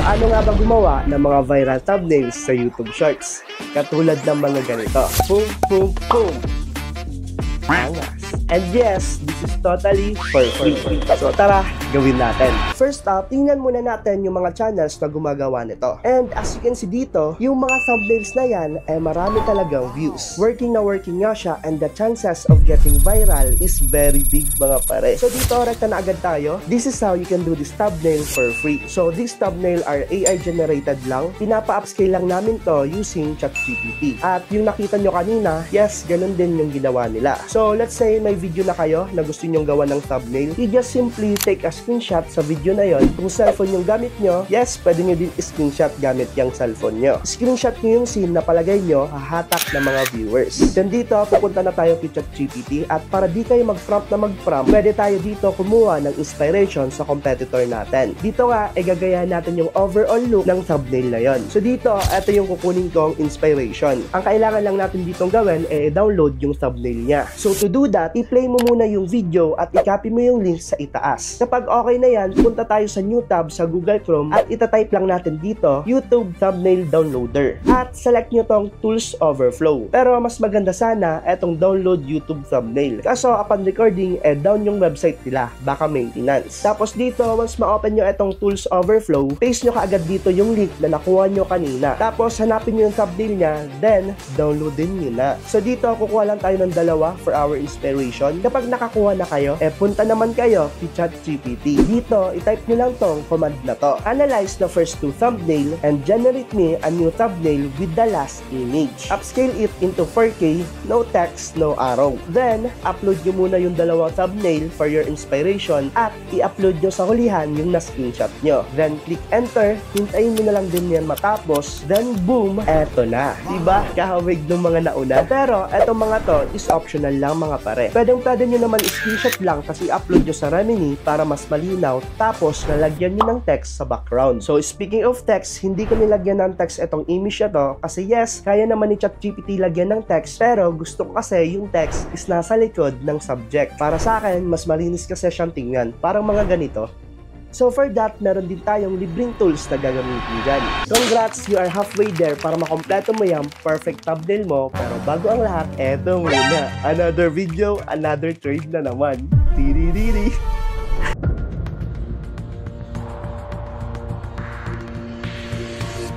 Paano nga ba gumawa ng mga viral thumbnails sa YouTube Shorts? Katulad ng mga ganito. Boom, boom, boom. Angas. And yes, this is totally for free. So tara, gawin natin. First up, tingnan muna natin yung mga channels na gumagawa nito. And as you can see dito, yung mga thumbnails na yan ay marami talagang views. Working nga siya and the chances of getting viral is very big mga pare. So dito, rekta na agad tayo. This is how you can do this thumbnail for free. So this thumbnail are AI generated lang. Pinapa-upscale lang namin to using ChatGPT. At yung nakita nyo kanina, yes, ganun din yung ginawa nila. So let's say may video na kayo na gusto nyong gawa ng thumbnail, you just simply take a screenshot sa video na yon. Kung cellphone yung gamit nyo, yes, pwede nyo din screenshot gamit yung cellphone nyo. Screenshot nyo yung scene na palagay nyo hahatak ng mga viewers. Then dito, pupunta na tayo kay ChatGPT at para di kayo mag-prompt na mag-prompt, pwede tayo dito kumuha ng inspiration sa competitor natin. Dito nga, gagayahin natin yung overall look ng thumbnail na yon. So dito, ito yung kukunin kong inspiration. Ang kailangan lang natin ditong gawin download yung thumbnail niya. So to do that, i-play mo muna yung video at i-copy mo yung link sa itaas. Kapag okay na yan, punta tayo sa new tab sa Google Chrome at itatype lang natin dito, YouTube Thumbnail Downloader. At select nyo tong Tools Overflow. Pero mas maganda sana etong Download YouTube Thumbnail. Kaso upon recording, down yung website nila. Baka maintenance. Tapos dito, once ma-open nyo etong Tools Overflow, paste nyo kaagad dito yung link na nakuha nyo kanina. Tapos hanapin nyo yung thumbnail niya, then downloadin nyo na. So dito, kukuha lang tayo ng dalawa for our inspiration. Kapag nakakuha na kayo, punta naman kayo kay ChatGPT. Dito, i-type nyo lang tong command na to. Analyze the first two thumbnail and generate me a new thumbnail with the last image. Upscale it into 4K, no text, no arrow. Then, upload nyo muna yung dalawang thumbnail for your inspiration at i-upload nyo sa hulihan yung na-screenshot nyo. Then, click enter. Hintayin nyo na lang din yan matapos. Then, boom, eto na. Diba? Kahawig ng mga nauna. Pero, etong mga to is optional lang mga pare. Pwede nyo naman screenshot lang kasi upload nyo sa Remini para mas malinaw tapos nalagyan nyo ng text sa background. So speaking of text, hindi ko nilagyan ng text etong image na to kasi yes, kaya naman ni ChatGPT lagyan ng text pero gusto ko kasi yung text is nasa likod ng subject. Para sa akin, mas malinis kasi siyang tingnan. Parang mga ganito. So for that, meron din tayong libreng tools na gagamitin dyan. Congrats, you are halfway there para makompleto mo yung perfect thumbnail mo. Pero bago ang lahat, eto muna. Another video, another trade na naman. Tiririri.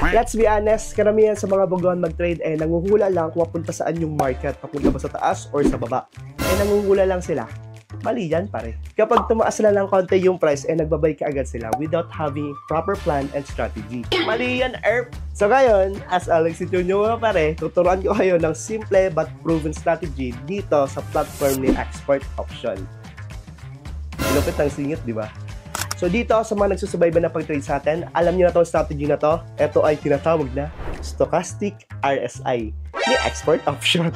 Let's be honest, karamihan sa mga baguhan mag-trade nanguhula lang kung papunta saan yung market. Papunta ba sa taas or sa baba. Nanguhula lang sila. Mali yan pare. Kapag tumaas na lang konti yung price, nagbabay ka agad sila without having proper plan and strategy. Mali yan, ERP! So ngayon, as Alex nyo mga pare, tuturuan ko kayo ng simple but proven strategy dito sa platform ni Expert Option. Lupit ng singit, di ba? So dito, sa mga nagsusubayban na pag-trade sa atin, alam nyo na itong strategy na to. Ito ay tinatawag na Stochastic RSI ni Expert Option.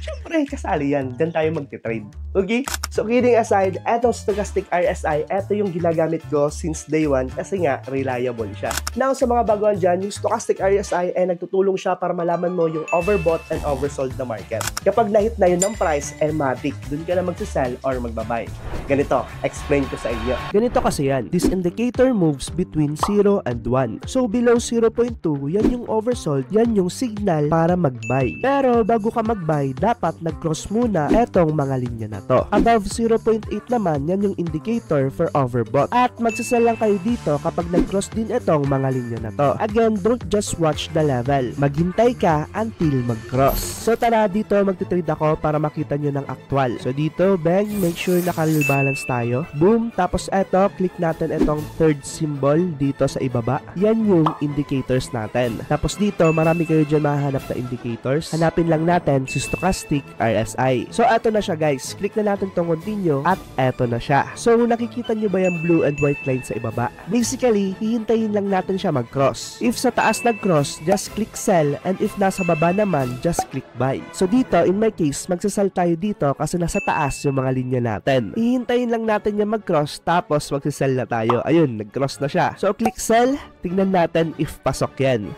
Siyempre, kasali yan. Diyan tayo magti-trade. Okay? So, kidding aside, etong Stochastic RSI, eto yung ginagamit ko since day one kasi nga, reliable siya. Now, sa mga baguhan dyan, yung Stochastic RSI nagtutulong siya para malaman mo yung overbought and oversold na market. Kapag nahit na yun ng price, matic, dun ka na magsisell or magbabay. Ganito, explain ko sa inyo. Ganito kasi yan. This indicator moves between 0 and 1. So, below 0.2, yan yung oversold, yan yung signal para mag-buy. Pero, bago ka mag-buy, dapat nag-cross muna etong mga linya na to. Above 0.8 naman, yan yung indicator for overbought. At magsasell lang kayo dito kapag nag-cross din itong mga linya na to. Again, don't just watch the level. Maghintay ka until mag-cross. So tara, dito magtitrade ako para makita nyo ng actual. So dito, bang, make sure naka-rebalance tayo. Boom, tapos eto, click natin itong third symbol dito sa ibaba. Yan yung indicators natin. Tapos dito, marami kayo dyan mahanap na indicators. Hanapin lang natin si Stochastic RSI. So eto na siya guys. Click na natin tong continue at eto na siya. So nakikita nyo ba yung blue and white line sa ibaba? Basically, hihintayin lang natin siya mag-cross. If sa taas nag-cross, just click sell, and if nasa baba naman, just click buy. So dito, in my case, magsasell tayo dito kasi nasa taas yung mga linya natin. Hihintayin lang natin yung mag-cross tapos magsasell na tayo. Ayun, nag-cross na siya. So click sell, tingnan natin if pasok yan.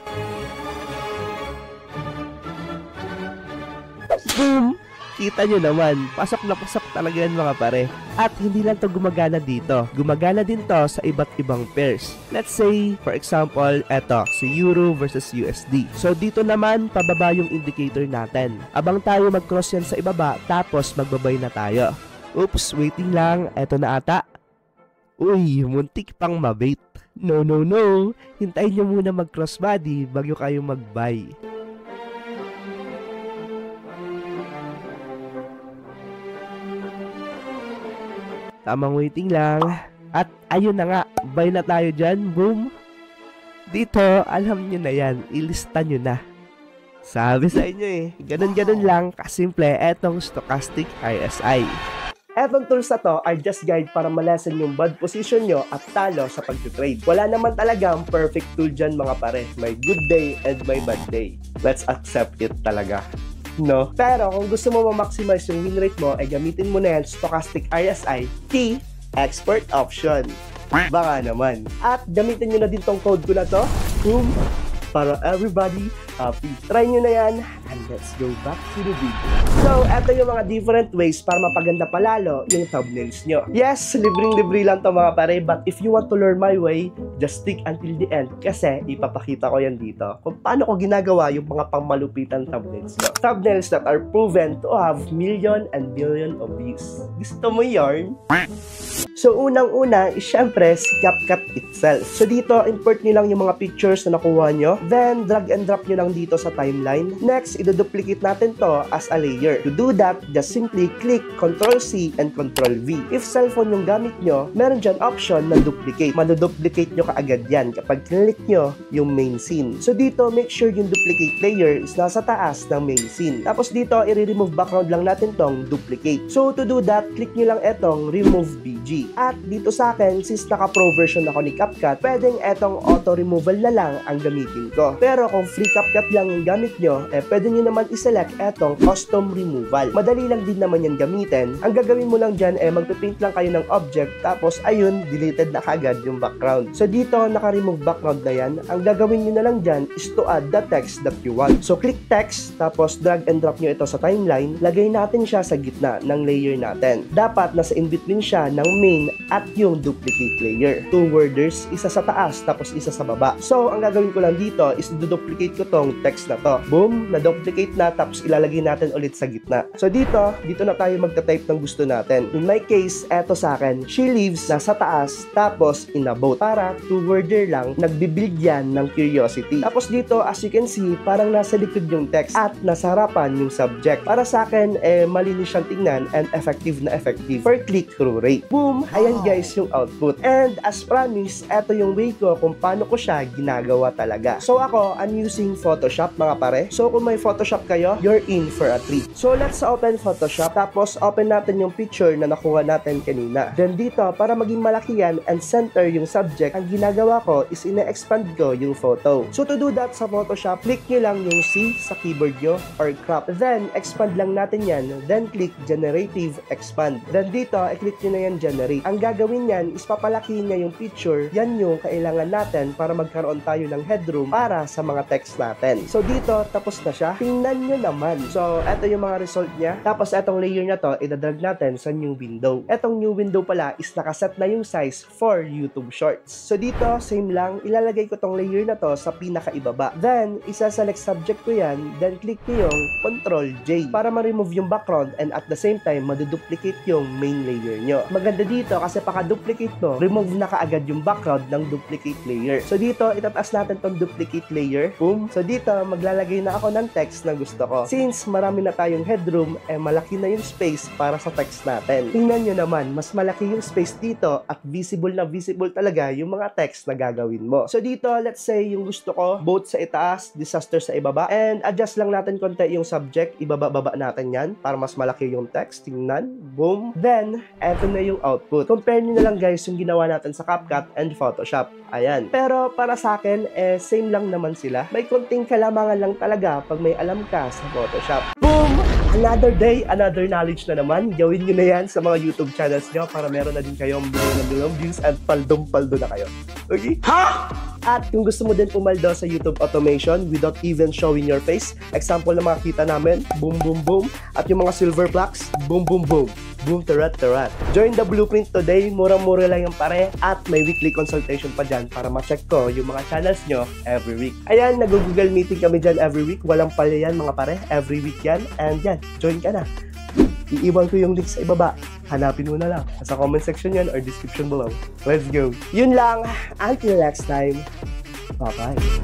Boom! Kita nyo naman, pasok na pasok talaga yan mga pare. At hindi lang to gumagana dito. Gumagana din to sa iba't ibang pairs. Let's say, for example, eto, si Euro versus USD. So dito naman, pababa yung indicator natin. Abang tayo mag-cross yan sa ibaba, tapos magbabay na tayo. Oops, waiting lang. Eto na ata. Uy, muntik pang mabait. No. Hintayin nyo muna mag-cross body bago kayo mag-buy. Tamang waiting lang. At ayun na nga, buy na tayo dyan. Boom. Dito, alam nyo na yan. Ilista nyo na. Sabi sa inyo eh. Ganun lang kasimple etong stochastic RSI. Etong tools na to are just guide para malesen yung bad position nyo at talo sa pag-trade. Wala naman talagang perfect tool dyan mga pare. May good day and may bad day. Let's accept it talaga. No? Pero kung gusto mo ma-maximize yung win rate mo, ay gamitin mo na yan stochastic RSI key expert option. Baka naman. At gamitin nyo na din tong code ko na to. Boom! Para everybody happy. Try nyo na yan and let's go back to the video. So, eto yung mga different ways para mapaganda palalo yung thumbnails nyo. Yes, libreng-libre lang to mga pare, but if you want to learn my way, just stick until the end kasi ipapakita ko yan dito kung paano ko ginagawa yung mga pangmalupitan thumbnails nyo. Thumbnails that are proven to have million and billion of views. Gusto mo yarn? So, unang-una is syempre si CapCut itself. So, dito, import nyo lang yung mga pictures na nakuha nyo. Then, drag and drop nyo lang dito sa timeline. Next, iduduplicate natin to as a layer. To do that, just simply click Ctrl-C and Ctrl-V. If cellphone yung gamit nyo, meron dyan option na duplicate. Maduduplicate nyo kaagad yan kapag click nyo yung main scene. So, dito, make sure yung duplicate layer is nasa taas ng main scene. Tapos dito, i-remove background lang natin tong duplicate. So, to do that, click nyo lang etong Remove BG. At dito sa akin, since naka-pro version ako ni CapCut, pwedeng etong auto-removal na lang ang gamitin ko. Pero kung free CapCut lang yung gamit nyo, pwede nyo naman i-select etong custom removal. Madali lang din naman yan gamitin. Ang gagawin mo lang dyan, magpipaint lang kayo ng object, tapos ayun, deleted na kagad yung background. So dito, naka-remove background na yan. Ang gagawin nyo na lang dyan is to add the text that you want. So click text, tapos drag and drop nyo ito sa timeline. Lagay natin siya sa gitna ng layer natin. Dapat nasa in-between siya ng main at yung duplicate layer. Two worders, isa sa taas tapos isa sa baba. So, ang gagawin ko lang dito is duplicate ko tong text na to. Boom! Na-duplicate na tapos ilalagay natin ulit sa gitna. So, dito na tayo magta-type ng gusto natin. In my case, eto sa akin, she lives nasa taas tapos in a boat. Para two-worder lang, nagbibuild yan ng curiosity. Tapos dito, as you can see, parang nasa likod yung text at nasa harapan yung subject. Para sa akin, malinis siyang tingnan and effective na effective per click-through rate. Boom! Ayan guys yung output. And as promised, eto yung way ko kung paano ko siya ginagawa talaga. So ako, I'm using Photoshop mga pare. So kung may Photoshop kayo, you're in for a treat. So let's open Photoshop. Tapos open natin yung picture na nakuha natin kanina. Then dito, para maging malaki yan and center yung subject, ang ginagawa ko is ina-expand ko yung photo. So to do that sa Photoshop, click nyo lang yung C sa keyboard nyo or crop. Then expand lang natin yan. Then click Generative Expand. Then dito, i-click nyo na yan Generate. Ang gagawin yan is papalaki niya yung picture. Yan yung kailangan natin para magkaroon tayo ng headroom para sa mga text natin. So dito, tapos na siya. Tingnan nyo naman. So, eto yung mga result niya. Tapos etong layer na to, idadrag natin sa new window. Etong new window pala is nakaset na yung size for YouTube Shorts. So dito, same lang. Ilalagay ko tong layer na to sa pinakaibaba. Then, isa-select subject ko yan. Then, click nyo yung Ctrl-J para ma-remove yung background and at the same time, maduduplicate yung main layer nyo. Maganda dito kasi paka-duplicate mo, remove na kaagad yung background ng duplicate layer. So dito, itataas natin tong duplicate layer. Boom! So dito, maglalagay na ako ng text na gusto ko. Since marami na tayong headroom, malaki na yung space para sa text natin. Tingnan nyo naman, mas malaki yung space dito at visible na visible talaga yung mga text na gagawin mo. So dito, let's say yung gusto ko, boat sa itaas, disaster sa ibaba, and adjust lang natin konti yung subject, ibaba-baba natin yan para mas malaki yung text. Tingnan, boom! Then, eto na yung output. Compare nyo na lang guys yung ginawa natin sa CapCut and Photoshop. Ayan. Pero para sa akin, same lang naman sila. May konting kalamangan lang talaga pag may alam ka sa Photoshop. Boom! Another day, another knowledge na naman. Gawin nyo na yan sa mga YouTube channels nyo para meron na din kayong bilong views at paldong-paldo na kayo. Okay? Ha? At kung gusto mo din pumaldo sa YouTube automation without even showing your face, example na makikita namin, boom boom boom, at yung mga silver plaques, boom boom boom. Boom, tarat, tarat. Join the Blueprint today. Murang-mura lang yung pare at may weekly consultation pa dyan para ma-check ko yung mga channels nyo every week. Ayan, nag-Google meeting kami dyan every week. Walang pala yan mga pare. Every week yan. And yan, join ka na. Iiwan ko yung link sa ibaba. Hanapin mo na lang. Sa comment section yan or description below. Let's go. Yun lang. Until next time. Bye-bye.